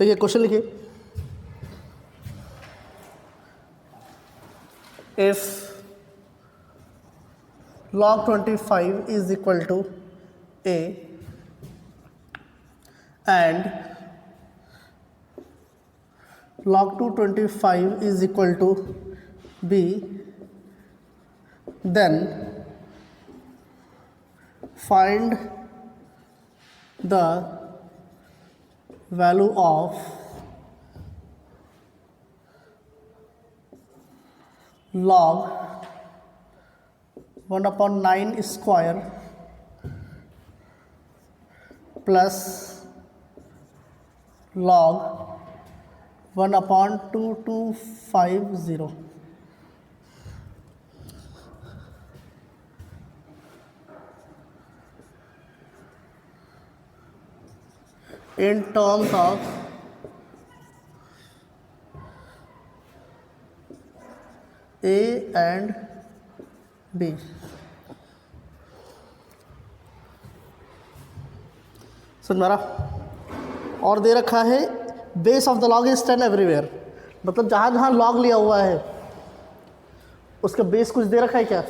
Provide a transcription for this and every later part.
तो ये क्वेश्चन लिखिए, if log 25 is equal to a and log 225 is equal to b, then find the value of log 1/9 square plus log 1/2250 in terms of A and B. समझ में आ रहा? और दे रखा है base of the log is 10 everywhere, मतलब जहाँ जहाँ log लिया हुआ है उसका बेस कुछ दे रखा है क्या?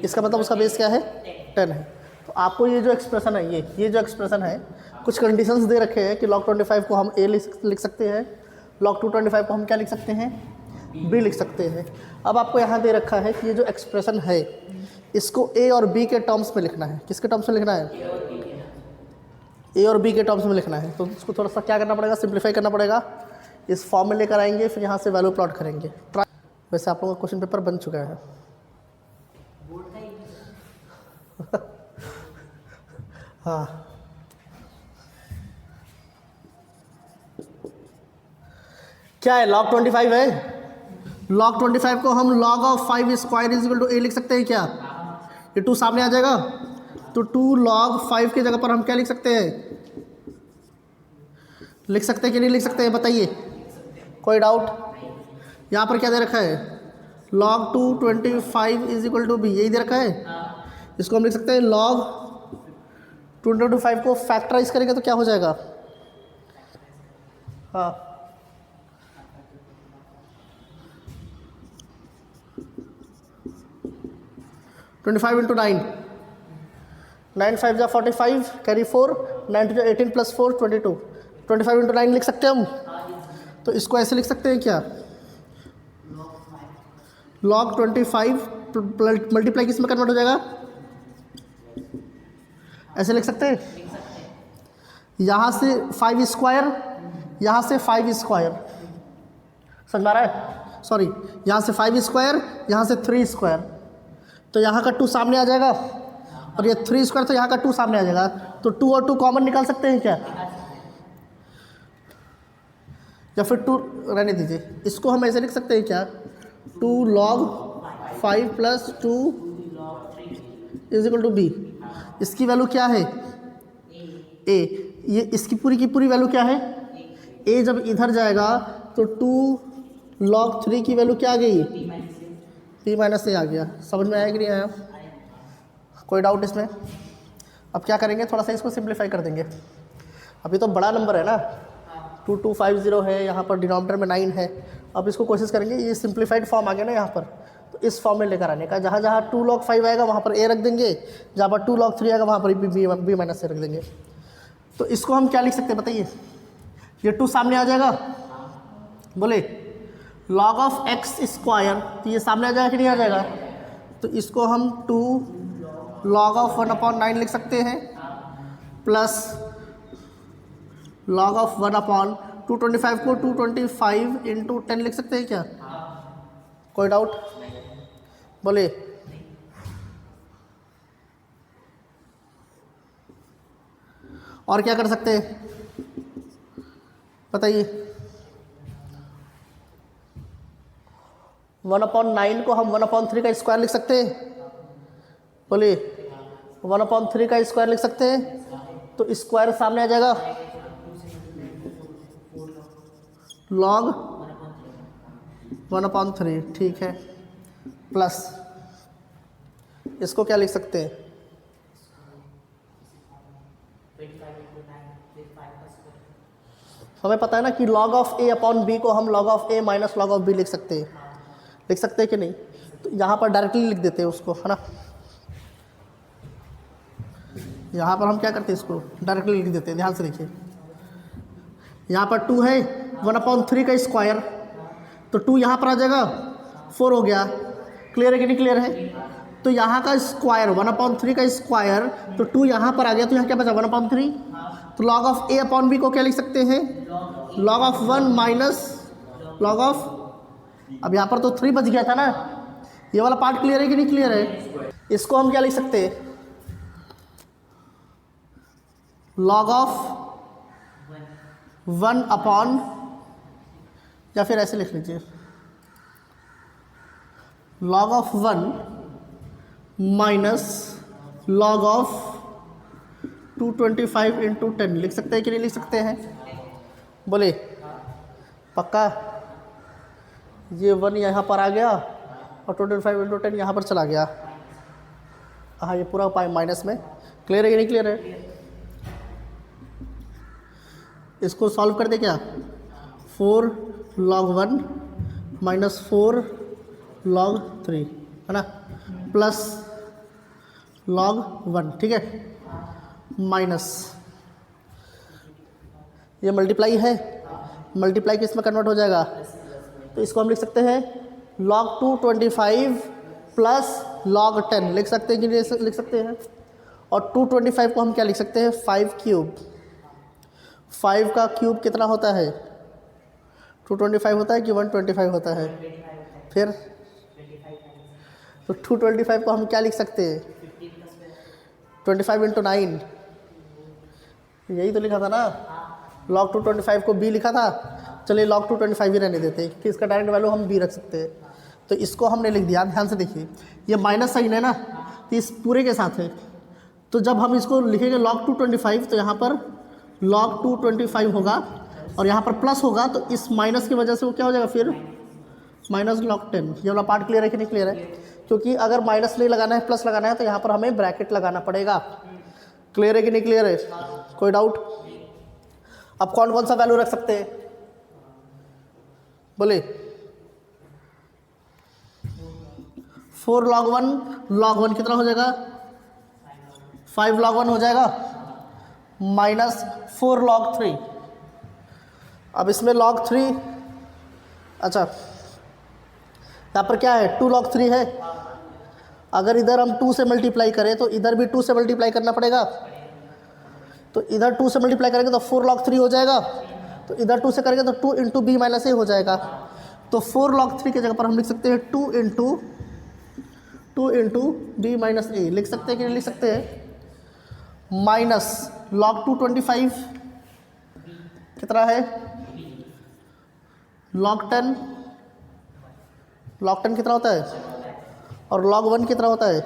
इसका मतलब उसका बेस क्या है? 10 है। तो आपको ये जो एक्सप्रेशन है, ये जो एक्सप्रेशन है, कुछ कंडीशंस दे रखे हैं कि log 25 को हम a लिख सकते हैं, log 225 को हम क्या लिख सकते हैं? b लिख सकते हैं। अब आपको यहाँ दे रखा है कि ये जो एक्सप्रेशन है इसको a और b के टर्म्स में लिखना है। किसके टर्म्स में लिखना है? a और b के टर्म्स में लिखना है। तो इसको थोड़ा सा क्या करना पड़ेगा? सिंप्लीफाई करना पड़ेगा। इस फॉर्म में लेकर आएंगे, फिर यहाँ से वैल्यू प्लॉट करेंगे। वैसे आप लोगों का क्वेश्चन पेपर बन चुका है। हाँ, क्या है? log 25 है। log 25 को हम log of 5 square is equal to a लिख सकते हैं क्या? ये 2 सामने आ जाएगा, तो 2 log 5 की जगह पर हम क्या लिख सकते हैं? लिख सकते हैं कि नहीं लिख सकते हैं? बताइए, कोई डाउट? यहाँ पर क्या दे रखा है? log 225 is equal to b, यही दे रखा है। इसको हम लिख सकते हैं log 225 को फैक्टराइज करेंगे तो क्या हो जाएगा? हाँ, ट्वेंटी 5 इंटू 9, 9 5 जा 45, कैरी 4, 9 2 18 प्लस 4 22, 25 इंटू 9 लिख सकते हैं हम। तो इसको ऐसे लिख सकते हैं क्या? log 25 मल्टीप्लाई किस में कन्वर्ट हो जाएगा? ऐसे लिख सकते हैं। यहाँ से 5 स्क्वायर, यहाँ से 5 स्क्वायर, समझ में आ रहा है? सॉरी, यहाँ से 5 स्क्वायर, यहाँ से 3 स्क्वायर, तो यहाँ का 2 सामने आ जाएगा, और ये 3 स्क्वायर तो यहाँ का 2 सामने आ जाएगा। तो 2 और 2 कॉमन निकाल सकते हैं क्या? या फिर 2 रहने दीजिए, इसको हम ऐसे लिख सकते हैं क्या? 2 log 5 plus 2 is equal to b। इसकी वैल्यू क्या है? a। ये इसकी पूरी की पूरी वैल्यू क्या है? a जब इधर जाएगा तो 2 log 3 की वैल्यू क्या आ गई? p माइनस a आ गया। समझ में आया कि नहीं आया? कोई डाउट इसमें? अब क्या करेंगे, थोड़ा सा इसको सिंप्लीफाई कर देंगे। अभी तो बड़ा नंबर है ना, 2250 है, यहाँ पर डिनोमिनेटर में 9 है। अब इसको कोशिश करेंगे, ये सिंप्लीफाइड फॉर्म आ गया ना यहाँ पर, तो इस फॉर्म में लेकर आने का। जहाँ जहाँ 2 log 5 आएगा वहाँ पर a रख देंगे, जहाँ पर 2 log 3 आएगा वहाँ पर b माइनस a रख देंगे। तो इसको हम क्या लिख सकते हैं बताइए? ये 2 सामने आ जाएगा, बोले log ऑफ x स्क्वायर, तो ये सामने आ जाएगा कि नहीं आ जाएगा? तो इसको हम 2 log ऑफ 1/9 लिख सकते हैं, प्लस log ऑफ 1/225 को 225 इंटू 10 लिख सकते हैं क्या? कोई डाउट? बोले। और क्या कर सकते हैं बताइए? 1/9 को हम 1/3 का स्क्वायर लिख सकते हैं। बोलिए, 1/3 का स्क्वायर लिख सकते हैं, तो स्क्वायर सामने आ जाएगा, log 1/3, ठीक है, प्लस इसको क्या लिख सकते हैं? हमें पता है ना कि log of a upon b को हम log of a minus log of b लिख सकते हैं कि नहीं? तो यहाँ पर डायरेक्टली लिख देते हैं उसको, है ना। यहाँ पर हम क्या करते हैं, इसको डायरेक्टली लिख देते हैं। ध्यान से देखिए, यहाँ पर 2 है, 1/3 का स्क्वायर, तो 2 यहाँ पर आ जाएगा, 4 हो गया। क्लियर है कि नहीं क्लियर है? तो यहाँ का स्क्वायर 1/3 का स्क्वायर, तो 2 यहाँ पर आ गया, तो यहाँ क्या बचा 1/3। तो log of a upon b को क्या लिख सकते हैं, log of 1 minus log of, अब यहाँ पर तो 3 बच गया था ना। ये वाला पार्ट क्लियर है कि नहीं क्लियर है? इसको हम क्या लिख सकते हैं, log ऑफ 1 अपॉन, या फिर ऐसे लिख लीजिए, log of 1 minus log of 225 into 10 लिख सकते हैं कि नहीं लिख सकते हैं? बोले पक्का? ये 1 यहाँ पर आ गया और 225 इंटू 10 यहाँ पर चला गया। हाँ, ये पूरा पाई माइनस में। क्लियर है कि नहीं क्लियर है? इसको सॉल्व कर दे क्या, 4 log 1 माइनस 4 log 3, है ना, प्लस log 1, ठीक है, माइनस ये मल्टीप्लाई है, मल्टीप्लाई किस में कन्वर्ट हो जाएगा, तो इसको हम लिख सकते हैं log 225 प्लस log 10 लिख सकते हैं कि नहीं लिख सकते हैं? और 225 को हम क्या लिख सकते हैं, 5 क्यूब। 5 का क्यूब कितना होता है, 225 होता है कि 125 होता है? फिर तो 225 को हम क्या लिख सकते हैं, 25 इंटू 9, यही तो लिखा था ना। log 225 को b लिखा था, चलिए log 225 ही रहने देते हैं कि इसका डायरेक्ट वैल्यू हम b रख सकते हैं। तो इसको हमने लिख दिया। ध्यान से देखिए, ये माइनस साइन है ना, तो इस पूरे के साथ है। तो जब हम इसको लिखेंगे log 225, तो यहाँ पर log 225 होगा और यहाँ पर प्लस होगा, तो इस माइनस की वजह से वो क्या हो जाएगा फिर माइनस log 10। ये वाला पार्ट क्लियर है कि नहीं क्लियर है? क्योंकि अगर माइनस नहीं लगाना है प्लस लगाना है, तो यहाँ पर हमें ब्रैकेट लगाना पड़ेगा। क्लियर है कि नहीं क्लियर है? कोई डाउट? अब कौन कौन सा वैल्यू रख सकते हैं, बोले 4 log 1 कितना हो जाएगा, 5 log 1 हो जाएगा, माइनस 4 log 3। अब इसमें log 3, अच्छा यहाँ पर क्या है, 2 log 3 है। अगर इधर हम 2 से मल्टीप्लाई करें तो इधर भी 2 से मल्टीप्लाई करना पड़ेगा। तो इधर 2 से मल्टीप्लाई करेंगे तो 4 log 3 हो जाएगा, तो इधर 2 से करेंगे तो 2 इंटू बी माइनस ए हो जाएगा। तो 4 log 3 की जगह पर हम लिख सकते हैं 2 इंटू बी माइनस ए लिख सकते हैं कि नहीं लिख सकते हैं? माइनस log 225 कितना है, log 10 कितना होता है, और log 1 कितना होता है?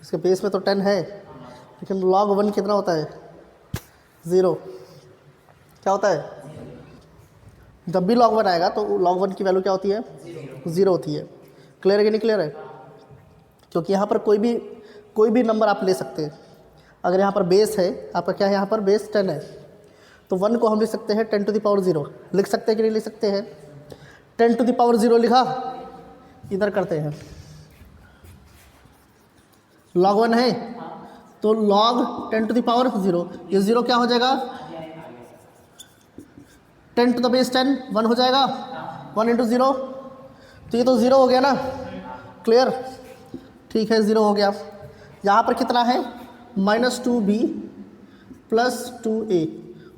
इसके बेस में तो 10 है, लेकिन log 1 कितना होता है, 0। क्या होता है? जब भी log 1 आएगा तो log 1 की वैल्यू क्या होती है, 0 होती है। क्लियर है कि नहीं क्लियर है? क्योंकि यहाँ पर कोई भी नंबर आप ले सकते हैं। अगर यहाँ पर बेस है, आपका क्या है, यहाँ पर बेस 10 है, तो 1 को हम लिख सकते हैं 10 to the power 0। लिख सकते हैं कि नहीं लिख सकते हैं? 10 to the power 0 लिखा, इधर करते हैं, log 1 है तो log 10 to the power 0, ये 0 क्या हो जाएगा, 10 to the base 10 1 हो जाएगा, 1 इंटू 0, तो ये तो 0 हो गया ना। क्लियर? ठीक है, 0 हो गया। यहाँ पर कितना है, -2b प्लस 2a,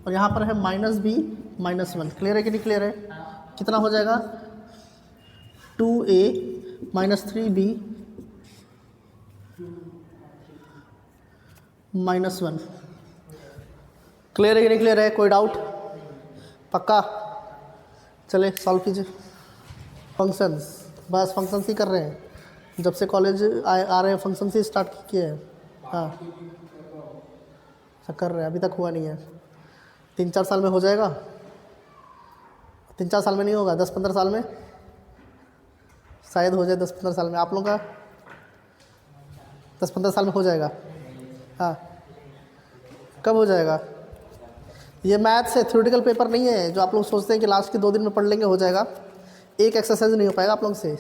और यहाँ पर है -b -1। क्लियर है कि नहीं क्लियर है? कितना हो जाएगा, 2a -3b -1। क्लियर है कि नहीं क्लियर है? कोई डाउट? पक्का? चले सॉल्व कीजिए। फंक्शंस, बस फंक्शंस ही कर रहे हैं, जब से कॉलेज आ रहे हैं फंक्शंस ही स्टार्ट किए हैं। हाँ, कर रहे हैं, अभी तक हुआ नहीं है। 3-4 साल में हो जाएगा, 3-4 साल में नहीं होगा, 10-15 साल में शायद हो जाए। 10-15 साल में आप लोगों का 10-15 साल में हो जाएगा। हाँ, कब हो जाएगा? ये मैथ्स है, थ्योरेटिकल पेपर नहीं है जो आप लोग सोचते हैं कि लास्ट के 2 दिन में पढ़ लेंगे हो जाएगा। एक एक्सरसाइज नहीं हो पाएगा आप लोग से,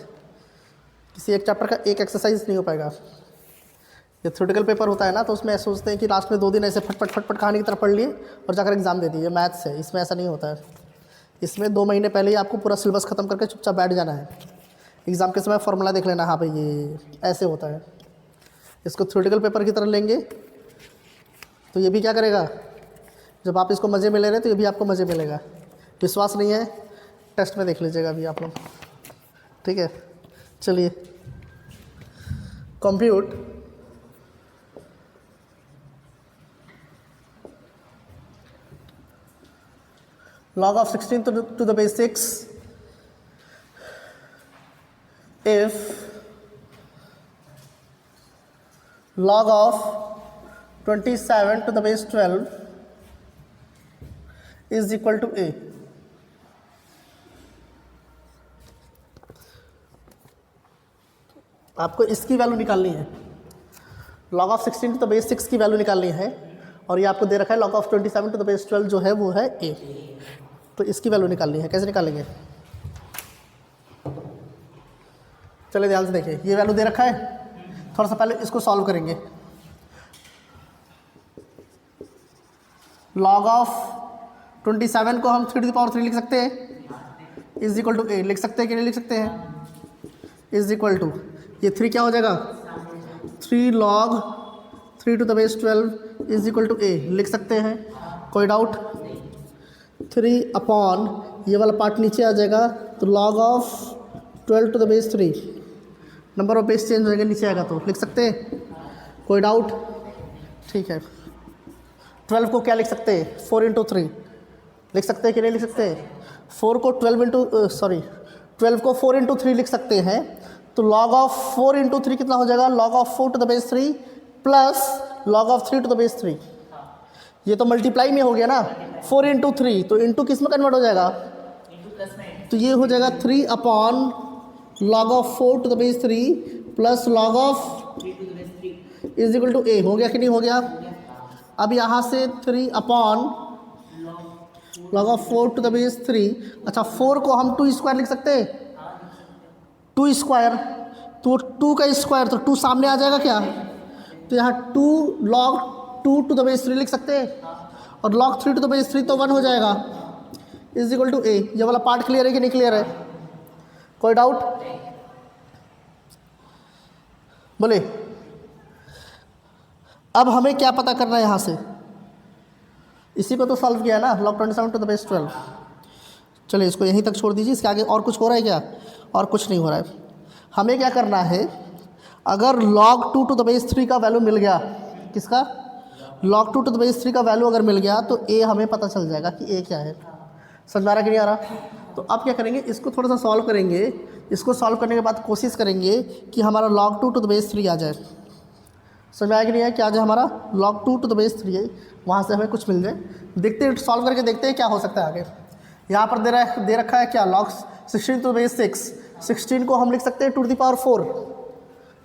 किसी एक चैप्टर का एक एक्सरसाइज नहीं हो पाएगा। ये थ्योरेटिकल पेपर होता है ना, तो उसमें ऐसे सोचते हैं कि लास्ट में 2 दिन ऐसे फटफट फटफट कहानी की तरह पढ़ लिए और जाकर एग्जाम दे दिए। मैथ्स है, इसमें ऐसा नहीं होता है। इसमें 2 महीने पहले ही आपको पूरा सिलेबस ख़त्म करके चुपचाप बैठ जाना है। एग्ज़ाम के समय फॉर्मूला देख लेना, हाँ भाई ये ऐसे होता है। इसको थ्योरेटिकल पेपर की तरह लेंगे तो ये भी क्या करेगा, जब आप इसको मज़े में ले रहे हैं तो ये भी आपको मज़े में लेगा। विश्वास नहीं है, टेस्ट में देख लीजिएगा अभी आप लोग, ठीक है। चलिए, compute log of 16 to the base 6 if log of 27 to the base 12 is equal to a। आपको इसकी वैल्यू निकालनी है, log of 16 to the base 6 की वैल्यू निकालनी है, और ये आपको दे रखा है log of 27 to the base 12 जो है वो है a। तो इसकी वैल्यू निकालनी है, कैसे निकालेंगे? चलिए ध्यान से देखिए, ये वैल्यू दे रखा है, थोड़ा सा पहले इसको सॉल्व करेंगे। log of 27 को हम 3 to the power 3 लिख सकते हैं, इज इक्वल टू a। लिख सकते हैं कि नहीं लिख सकते हैं? इज इक्वल टू, ये 3 क्या हो जाएगा? 3 log 3 to the base 12 is equal to a। लिख सकते हैं, कोई डाउट? 3 अपॉन ये वाला पार्ट नीचे आ जाएगा, तो log of 12 to the base 3, number of base change हो जाएगा, नीचे आएगा तो लिख सकते हैं, कोई डाउट? ठीक है। 12 को क्या लिख सकते हैं? 4 इंटू 3 लिख सकते हैं कि नहीं लिख सकते? 4 को 12 को 4 इंटू 3 लिख सकते हैं, तो log of 4 इंटू 3 कितना हो जाएगा? log of 4 to the base 3 plus log of 3 to the base 3। ये तो मल्टीप्लाई में हो गया ना, 4 इंटू 3, तो इंटू किस में कन्वर्ट हो जाएगा? तो ये हो जाएगा 3 upon log of 4 to the base 3 plus log of 3 to the base 3 is equal to a। हो गया कि नहीं हो गया? अब यहाँ से 3 upon log of 4 to the base 3, अच्छा 4 को हम 2 स्क्वायर लिख सकते हैं, 2 स्क्वायर, तो 2 का स्क्वायर, तो 2 सामने आ जाएगा क्या? तो यहाँ 2 log 2 to the base 3 लिख सकते हैं, और log 3 to the base 3 तो 1 हो जाएगा, इज इक्वल टू a। ये वाला पार्ट क्लियर है कि नहीं क्लियर है? कोई डाउट? बोले। अब हमें क्या पता करना है यहाँ से? इसी को तो सॉल्व किया ना, log 27 to the base 12। चलिए इसको यहीं तक छोड़ दीजिए, इसके आगे और कुछ हो रहा है क्या? और कुछ नहीं हो रहा है। हमें क्या करना है, अगर log 2 to the base 3 का वैल्यू मिल गया, किसका? log 2 to the base 3 का वैल्यू अगर मिल गया तो a हमें पता चल जाएगा कि a क्या है। समझ आ रहा कि नहीं आ रहा? तो अब क्या करेंगे, इसको थोड़ा सा सॉल्व करेंगे। इसको सॉल्व करने के बाद कोशिश करेंगे कि हमारा log 2 to the base 3 आ जाए। समझ में आया कि नहीं है? क्या आ जाए हमारा? log 2 to the base 3 है, वहाँ से हमें कुछ मिल जाए। देखते हैं, सॉल्व करके देखते हैं क्या हो सकता है आगे। यहाँ पर दे रखा है क्या? log 16 to the base 6। 16 को हम लिख सकते हैं 2 to the power 4,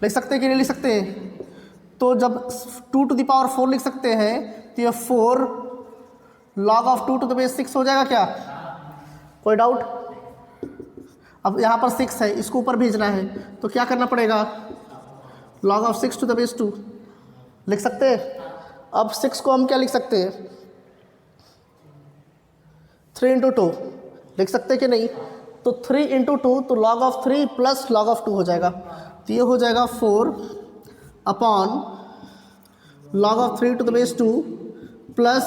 लिख सकते हैं कि नहीं लिख सकते हैं? तो जब 2 to the power 4 लिख सकते हैं तो ये 4 log of 2 to the base 6 हो जाएगा क्या? कोई डाउट? अब यहाँ पर 6 है, इसको ऊपर भेजना है, तो क्या करना पड़ेगा? log of 6 to the base 2 लिख सकते हैं। अब 6 को हम क्या लिख सकते हैं? 3 इंटू 2 लिख सकते हैं कि नहीं? तो 3 इंटू 2, तो log of 3 plus log of 2 हो जाएगा, तो ये हो जाएगा 4 upon log of 3 to the base 2 plus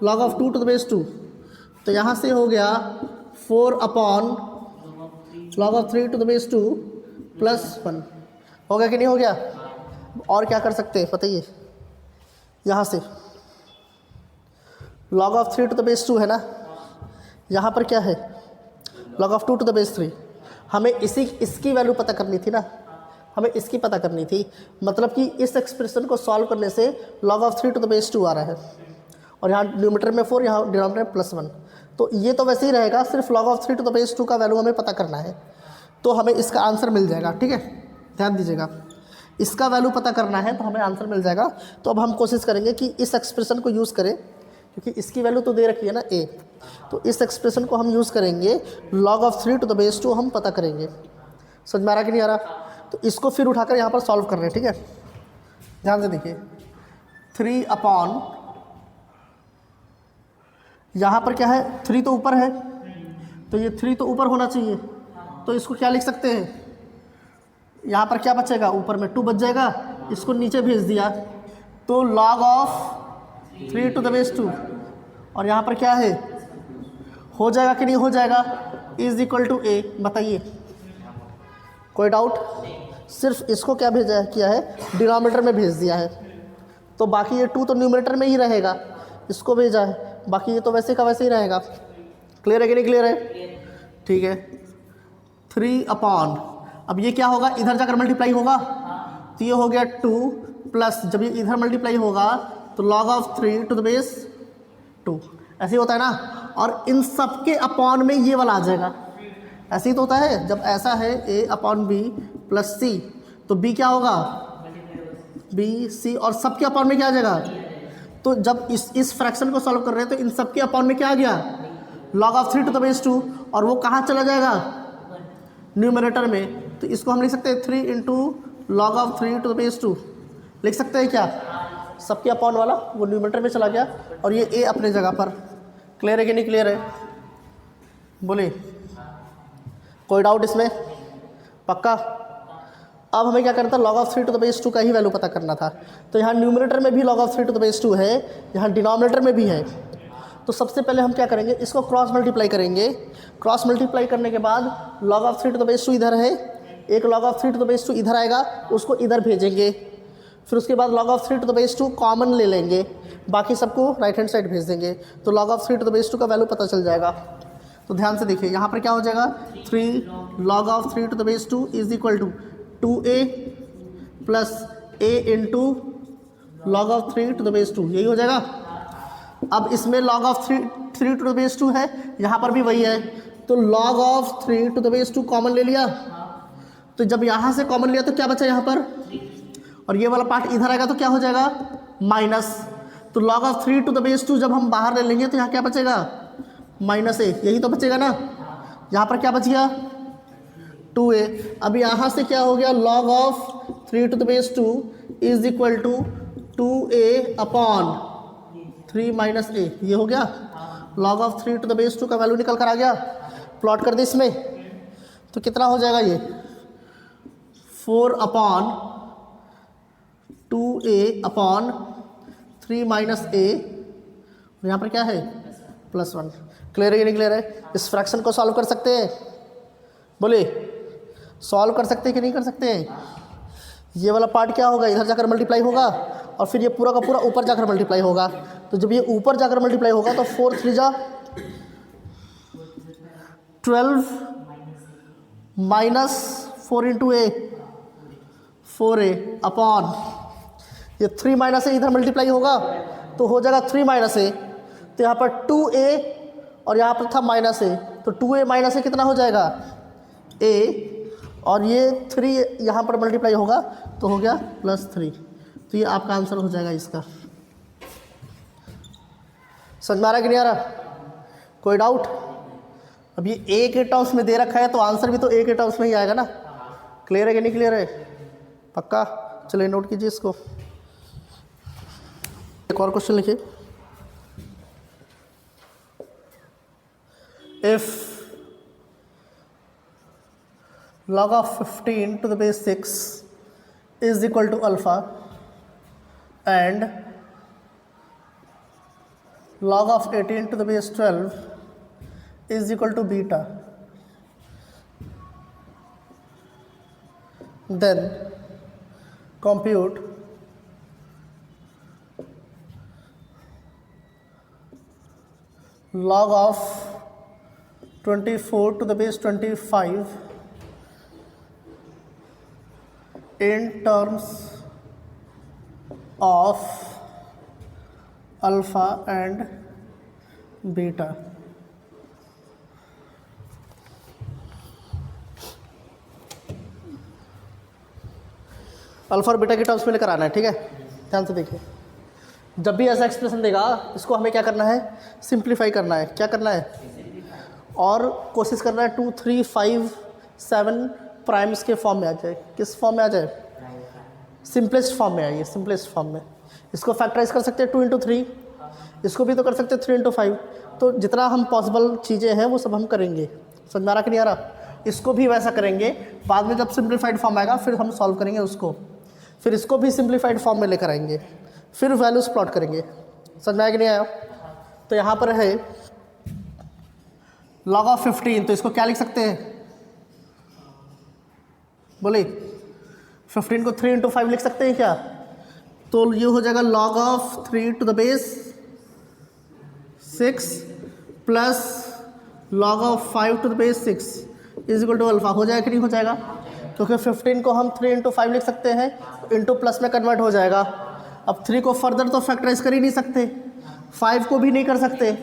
log of 2 to the base 2। तो यहाँ से हो गया 4 upon log of 3 to the base 2 plus 1। हो गया कि नहीं हो गया? और क्या कर सकते हैं बताइए? यहाँ से log of 3 to the base 2 है ना, यहाँ पर क्या है? log of 2 to the base 3। हमें इसकी वैल्यू पता करनी थी ना, हमें इसकी पता करनी थी। मतलब कि इस एक्सप्रेशन को सॉल्व करने से log of 3 to the base 2 आ रहा है, और यहाँ न्यूमरेटर में 4, यहाँ डिनोमिनेटर में +1। तो ये तो वैसे ही रहेगा, सिर्फ log of 3 to the base 2 का वैल्यू हमें पता करना है, तो हमें इसका आंसर मिल जाएगा। ठीक है, ध्यान दीजिएगा। इसका वैल्यू पता करना है तो हमें आंसर मिल जाएगा। तो अब हम कोशिश करेंगे कि इस एक्सप्रेशन को यूज़ करें, क्योंकि इसकी वैल्यू तो दे रखी है ना a, तो इस एक्सप्रेशन को हम यूज़ करेंगे log of 3 to the base 2 हम पता करेंगे। समझ में आ रहा कि नहीं आ रहा? तो इसको फिर उठाकर यहाँ पर सॉल्व कर रहे हैं, ठीक है। ध्यान से देखिए, 3 अपॉन, यहाँ पर क्या है, 3 तो ऊपर है, तो ये 3 तो ऊपर होना चाहिए, तो इसको क्या लिख सकते हैं, यहाँ पर क्या बचेगा, ऊपर में 2 बच जाएगा, इसको नीचे भेज दिया तो log of 3 to the base 2, और यहाँ पर क्या है, हो जाएगा कि नहीं हो जाएगा, इज इक्वल टू a। बताइए, कोई डाउट? सिर्फ इसको क्या भेजा है, किया है, डिनोमिनेटर में भेज दिया है, तो बाकी ये 2 तो न्यूमरेटर में ही रहेगा, इसको भेजा है, बाकी ये तो वैसे का वैसे ही रहेगा। क्लियर है कि नहीं क्लियर है? ठीक है। 3 अपॉन, अब ये क्या होगा, इधर जाकर मल्टीप्लाई होगा, तो ये हो गया 2 प्लस, जब ये इधर मल्टीप्लाई होगा तो log of 3 to the base 2, ऐसे ही होता है ना। और इन सब के अपॉन में ये वाला आ जाएगा, ऐसे ही तो होता है। जब ऐसा है a अपॉन बी प्लस सी, तो b क्या होगा, b c, और सब के अपॉन में क्या आ जाएगा। तो जब इस फ्रैक्शन को सॉल्व कर रहे हैं तो इन सब के अपॉन में क्या आ गया, log of 3 to the base 2, और वो कहाँ चला जाएगा, न्यूमरेटर में। तो इसको हम लिख सकते हैं 3 into log of 3 to the base 2, लिख सकते हैं क्या, सबके अपॉन वाला वो न्यूमरेटर में चला गया, और ये a अपने जगह पर। क्लियर है कि नहीं क्लियर है, बोले, कोई डाउट इसमें? पक्का? अब हमें क्या करना था, log of 3 to the base 2 का ही वैल्यू पता करना था। तो यहाँ न्यूमरेटर में भी log of 3 to the base 2 है, यहाँ डिनोमिनेटर में भी है। तो सबसे पहले हम क्या करेंगे, इसको क्रॉस मल्टीप्लाई करेंगे। क्रॉस मल्टीप्लाई करने के बाद log of 3 to the base 2 इधर है, एक log of 3 to the base 2 इधर आएगा, उसको इधर भेजेंगे। फिर उसके बाद log of 3 to the base 2 common ले लेंगे, बाकी सबको राइट हैंड साइड भेज देंगे, तो log of 3 to the base 2 का वैल्यू पता चल जाएगा। तो ध्यान से देखिए, यहाँ पर क्या हो जाएगा, 3 log of 3 to the base 2 is equal to 2a plus a into log of 3 to the base 2, यही हो जाएगा। अब इसमें log of 3 to the base 2 है, यहाँ पर भी वही है, तो log of 3 to the base 2 common ले लिया। तो जब यहाँ से कॉमन लिया तो क्या बचा यहाँ पर, और ये वाला पार्ट इधर आएगा तो क्या हो जाएगा, माइनस। तो log of 3 to the base 2 जब हम बाहर ले लेंगे तो यहाँ क्या बचेगा, -a, यही तो बचेगा ना। यहाँ पर क्या बच गया, 2a। अब यहाँ से क्या हो गया, log of 3 to the base 2 is equal to 2a upon 3 minus a, ये हो गया। log of 3 to the base 2 का वैल्यू निकल कर आ गया। प्लॉट कर दे इसमें, तो कितना हो जाएगा ये, 4 upon 2a upon 3 minus a, यहाँ पर क्या है, +1। क्लियर है कि नहीं क्लियर है? इस फ्रैक्शन को सॉल्व कर सकते हैं, बोले, सॉल्व कर सकते हैं कि नहीं कर सकते हैं? ये वाला पार्ट क्या होगा, इधर जाकर मल्टीप्लाई होगा, और फिर ये पूरा का पूरा ऊपर जाकर मल्टीप्लाई होगा। तो जब ये ऊपर जाकर मल्टीप्लाई होगा तो 4 3 जा 12 minus 4 into a, 4a upon ये 3 माइनस a इधर मल्टीप्लाई होगा तो हो जाएगा 3 माइनस a, तो यहाँ पर 2a और यहाँ पर था -a, तो 2a माइनस a कितना हो जाएगा, a, और ये 3 यहाँ पर मल्टीप्लाई होगा तो हो गया +3। तो ये आपका आंसर हो जाएगा इसका। समझ में आ रहा कि नहीं आ रहा, कोई डाउट? अब ये a के टर्म्स में दे रखा है तो आंसर भी तो a के टर्म्स में ही आएगा ना। क्लियर है कि नहीं क्लियर है, पक्का? चलिए नोट कीजिए इसको। एक और क्वेश्चन लिखिए, if log of 15 to the base 6 is equal to alpha and log of 18 to the base 12 is equal to beta, then compute log of 24 to the base 25 in terms of alpha and beta. Alpha और beta के terms में लेकर आना है, ठीक है। ध्यान से देखिए, जब भी ऐसा एक्सप्रेशन देगा इसको हमें क्या करना है, सिंप्लीफाई करना है। क्या करना है, और कोशिश करना है 2, 3, 5, 7 प्राइम्स के फॉर्म में आ जाए। किस फॉर्म में आ जाए, सिंपलेस्ट फॉर्म में आइए, सिंपलेस्ट फॉर्म में। इसको फैक्टराइज कर सकते हैं 2 × 3, इसको भी तो कर सकते हैं 3 × 5। तो जितना हम पॉसिबल चीज़ें हैं वो सब हम करेंगे। समझ में आ रहा कि नहीं आ रहा? इसको भी वैसा करेंगे, बाद में जब सिंप्लीफाइड फॉर्म आएगा फिर हम सॉल्व करेंगे उसको, फिर इसको भी सिंप्लीफाइड फॉर्म में लेकर आएंगे, फिर वैल्यूज प्लॉट करेंगे। समझ में आया कि नहीं आया? तो यहाँ पर है log ऑफ 15, तो इसको क्या लिख सकते हैं, बोले 15 को 3 × 5 लिख सकते हैं क्या? तो ये हो जाएगा log of 3 to the base 6 plus log of 5 to the base 6 is equal to alpha. हो जाएगा कि नहीं हो जाएगा? क्योंकि 15 को हम 3 × 5 लिख सकते हैं, इंटू प्लस में कन्वर्ट हो जाएगा। अब 3 को फर्दर तो फैक्टराइज कर ही नहीं सकते, 5 को भी नहीं कर सकते,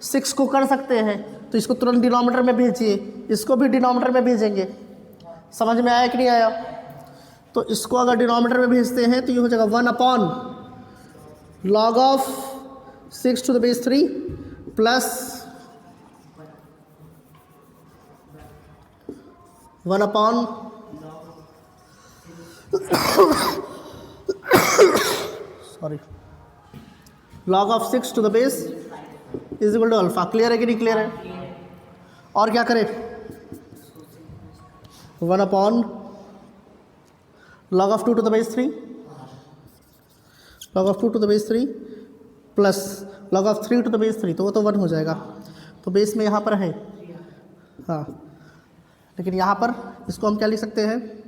6 को कर सकते हैं, तो इसको तुरंत डिनोमिनेटर में भेजिए, इसको भी डिनोमिनेटर में भेजेंगे। समझ में आया कि नहीं आया? तो इसको अगर डिनोमिनेटर में भेजते हैं तो ये हो जाएगा 1 log of 6 to the base 3 plus 1 sorry log of 6 to the base is equal to alpha. Clear है कि नहीं क्लियर है? और क्या करें, 1 log of 2 to the base 3, log of 2 to the base 3 plus log of 3 to the base 3, तो वो तो 1 हो जाएगा। तो बेस में यहाँ पर है, हाँ, लेकिन यहाँ पर इसको हम क्या लिख सकते हैं,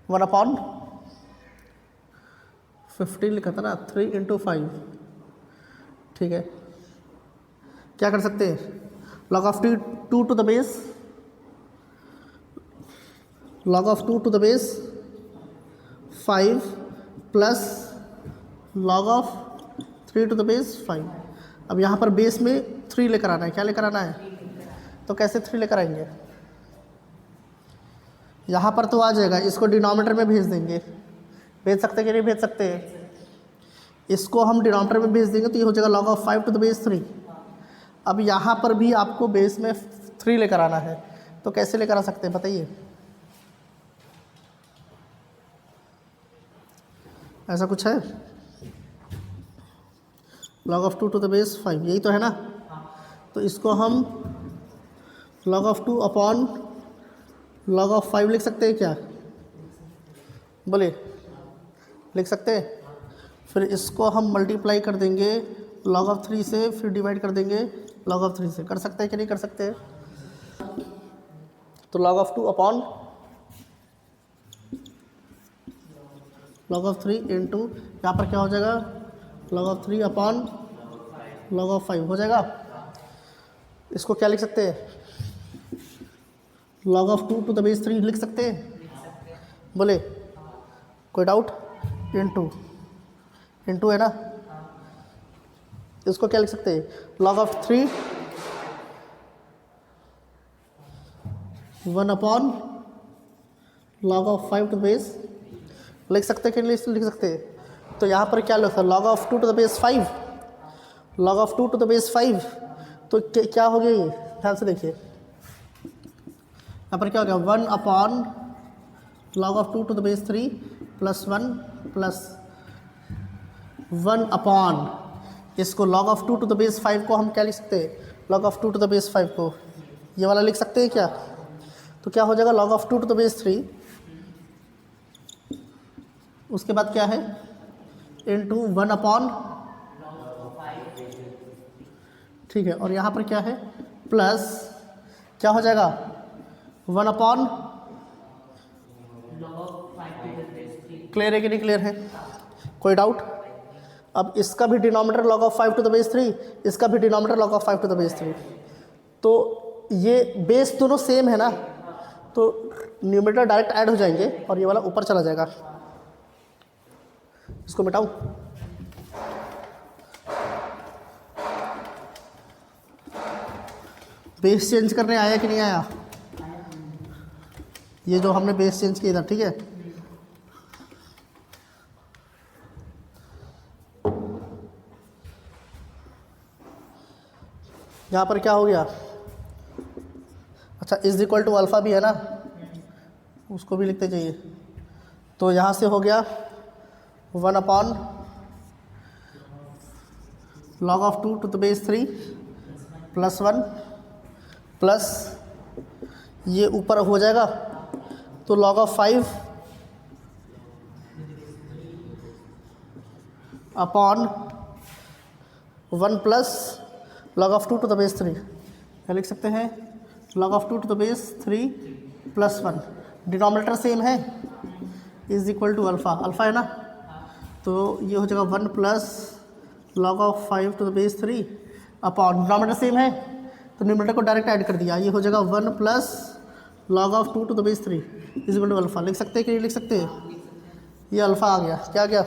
1/15 लिखा था ना, 3 × 5, ठीक है। क्या कर सकते हैं, log of 2 to the base, log of 2 to the base 5 plus log of 3 to the base 5। अब यहाँ पर बेस में 3 लेकर आना है। क्या लेकर आना है? तो कैसे 3 लेकर आएंगे, यहाँ पर तो आ जाएगा, इसको डिनोमिनेटर में भेज देंगे। भेज सकते कि नहीं भेज सकते? इसको हम डिनोमिनेटर में भेज देंगे तो ये हो जाएगा log of 5 to the base 3। अब यहाँ पर भी आपको बेस में 3 लेकर आना है, तो कैसे लेकर आ सकते हैं बताइए? ऐसा कुछ है, log of 2 to the base 5, यही तो है ना। तो इसको हम log of 2 upon log of 5 लिख सकते हैं क्या? बोले लिख सकते हैं। फिर इसको हम मल्टीप्लाई कर देंगे log ऑफ 3 से, फिर डिवाइड कर देंगे log ऑफ 3 से। कर सकते हैं कि नहीं कर सकते? तो log of 2 upon log of 3 into यहाँ पर क्या हो जाएगा, log of 3 upon log of 5 हो जाएगा। इसको क्या लिख सकते हैं, log of 2 to the base 3 लिख सकते हैं। बोले कोई डाउट? इंटू है ना, इसको क्या लिख सकते हैं, log of 3 1 upon log of 5 to the base, लिख सकते कि नहीं लिख सकते? तो यहाँ पर क्या लिखा, log of 2 to the base 5, log of 2 to the base 5, तो क्या हो गया ये, ध्यान से देखिए। यहाँ पर क्या हो गया, 1 upon log of 2 to the base 3 plus 1 plus 1 upon, इसको log of 2 to the base 5 को हम क्या लिख सकते हैं, log of 2 to the base 5 को ये वाला लिख सकते हैं क्या? तो क्या हो जाएगा, log of 2 to the base 3, उसके बाद क्या है, इंटू 1 अपॉन, ठीक है, और यहाँ पर क्या है, प्लस क्या हो जाएगा, 1 अपॉन, क्लियर है कि नहीं क्लियर है? कोई डाउट? अब इसका भी denominator log of 5 to the base 3, इसका भी denominator log of 5 to the base 3, तो ये बेस दोनों सेम है ना, तो न्यूमरेटर डायरेक्ट ऐड हो जाएंगे और ये वाला ऊपर चला जाएगा। इसको मिटाऊं, बेस चेंज करने आया कि नहीं आया? ये जो हमने बेस चेंज किया था, ठीक है, यहाँ पर क्या हो गया, अच्छा इज इक्वल टू अल्फ़ा भी है ना, उसको भी लिखते जाइए। तो यहाँ से हो गया 1 upon log of 2 to the base 3 plus 1 plus ये ऊपर हो जाएगा तो log of 5 upon 1 plus log of 2 to the base 3, क्या लिख सकते हैं, log of 2 to the base 3 plus 1, denominator same है, is equal to alpha, alpha है ना, तो ये हो जाएगा 1 plus log of 5 to the base 3 upon, denominator same है तो न्यूमरेटर को डायरेक्ट ऐड कर दिया, ये हो जाएगा 1 plus log of 2 to the base 3 is equal to alpha. लिख सकते हैं कि नहीं लिख सकते हैं, ये अल्फ़ा आ गया, क्या गया,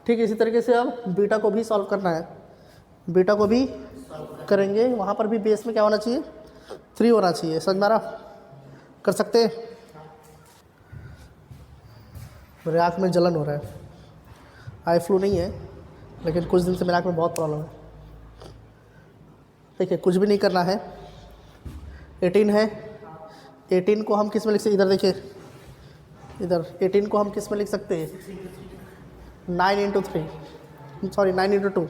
ठीक। इसी तरीके से अब बीटा को भी सॉल्व करना है, बीटा को भी करेंगे, वहाँ पर भी बेस में क्या होना चाहिए, 3 होना चाहिए, समझ में आ रहा, कर सकते हैं। मेरे आँख में जलन हो रहा है, आई फ्लू नहीं है लेकिन कुछ दिन से मेरे आँख में बहुत प्रॉब्लम है। देखिए कुछ भी नहीं करना है, 18 है, 18 को हम किस में लिख सकते, इधर देखिए, इधर 18 को हम किस में लिख सकते हैं, 9 इंटू 3, सॉरी 9 इंटू 2,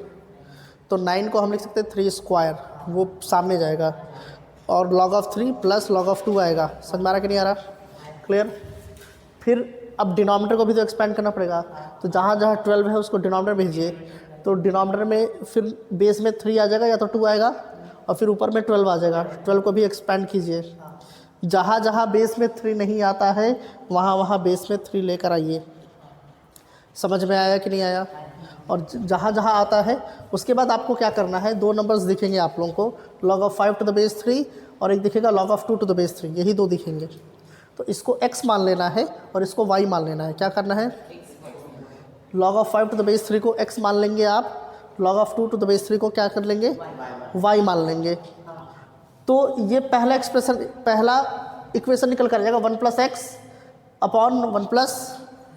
तो 9 को हम लिख सकते हैं 3 स्क्वायर, वो सामने जाएगा, और log of 3 plus log of 2 आएगा, समझ में आ रहा कि नहीं आ रहा, क्लियर। फिर अब डिनोमिनेटर को भी तो एक्सपेंड करना पड़ेगा, तो जहाँ जहाँ 12 है उसको डिनोमिनेटर भेजिए, तो डिनोमिनेटर में फिर बेस में 3 आ जाएगा या तो 2 आएगा, और फिर ऊपर में 12 आ जाएगा, 12 को भी एक्सपेंड कीजिए, जहाँ जहाँ बेस में 3 नहीं आता है वहाँ वहाँ बेस में 3 लेकर आइए, समझ में आया कि नहीं आया। और जहाँ जहाँ आता है उसके बाद आपको क्या करना है, 2 नंबर्स दिखेंगे आप लोगों को, log of 5 to the base 3 और एक दिखेगा log of 2 to the base 3, यही 2 दिखेंगे, तो इसको x मान लेना है और इसको y मान लेना है। क्या करना है, log of 5 to the base 3 को x मान लेंगे आप, log of 2 to the base 3 को क्या कर लेंगे, y मान लेंगे। तो ये पहला एक्सप्रेशन, पहला इक्वेशन निकल कर जाएगा 1 plus x upon 1 plus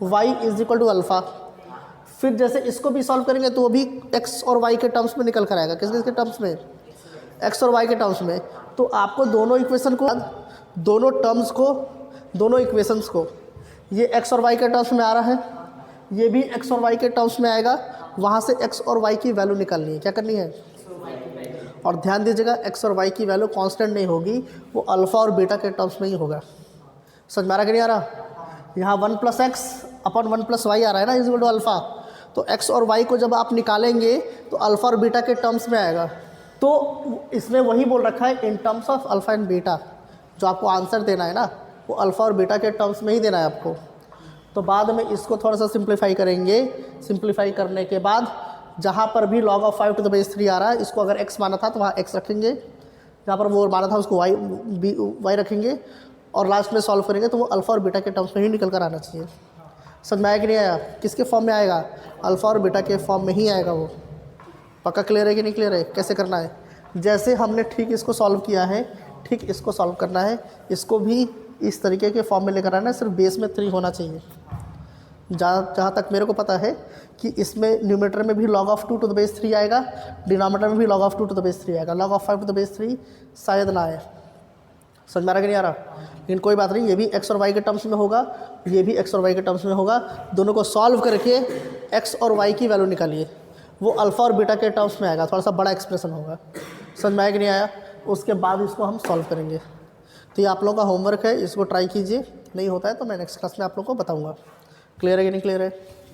y is equal to alpha. फिर जैसे इसको भी सॉल्व करेंगे तो वो भी x और y के टर्म्स में निकल कर आएगा, किस किस के टर्म्स में, x और y के टर्म्स में। तो आपको दोनों इक्वेशन को, दोनों टर्म्स को, दोनों इक्वेशंस को, ये x और y के टर्म्स में आ रहा है, ये भी x और y के टर्म्स में आएगा, वहाँ से x और y की वैल्यू निकालनी है, क्या करनी है, और ध्यान दीजिएगा x और y की वैल्यू कांस्टेंट नहीं होगी, वो अल्फ़ा और बीटा के टर्म्स में ही होगा, समझ में आ रहा कि नहीं आ रहा। यहाँ 1 plus x upon 1 plus Y आ रहा है ना, इज इक्वल टू अल्फ़ा, तो x और y को जब आप निकालेंगे तो अल्फ़ा और बीटा के टर्म्स में आएगा। तो इसमें वही बोल रखा है in terms of alpha and beta, जो आपको आंसर देना है ना वो अल्फ़ा और बीटा के टर्म्स में ही देना है आपको। तो बाद में इसको थोड़ा सा सिंप्लीफाई करेंगे, सिंप्लीफाई करने के बाद जहाँ पर भी log of 5 to the base 3 आ रहा है, इसको अगर x माना था तो वहाँ x रखेंगे, जहाँ पर वो माना था उसको y रखेंगे, और लास्ट में सॉल्व करेंगे तो वो अल्फ़ा और बीटा के टर्म्स में ही निकल कर आना चाहिए। समझ में आया कि नहीं आया, किसके फॉर्म में आएगा, अल्फ़ा और बीटा के फॉर्म में ही आएगा वो, पक्का क्लियर है कि नहीं क्लियर है। कैसे करना है, जैसे हमने ठीक इसको सॉल्व किया है ठीक इसको सॉल्व करना है, इसको भी इस तरीके के फॉर्म में लेकर आना है, सिर्फ बेस में 3 होना चाहिए। जहाँ तक मेरे को पता है कि इसमें न्यूमरेटर में भी log of 2 to the base 3 आएगा, डिनोमिनेटर में भी log of 2 to the base 3 आएगा, log of 5 to the base 3 शायद ना आए, समझ में आ रहा कि नहीं आ रहा। लेकिन कोई बात नहीं, ये भी x और y के टर्म्स में होगा, ये भी x और y के टर्म्स में होगा, दोनों को सॉल्व करके x और y की वैल्यू निकालिए, वो अल्फ़ा और बीटा के टर्म्स में आएगा, थोड़ा सा बड़ा एक्सप्रेशन होगा, समझ में आया कि नहीं आया। उसके बाद इसको हम सॉल्व करेंगे। तो ये आप लोगों का होमवर्क है, इसको ट्राई कीजिए, नहीं होता है तो मैं नेक्स्ट क्लास में आप लोगों को बताऊँगा। क्लियर है कि नहीं क्लियर है,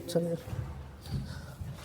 चलिए।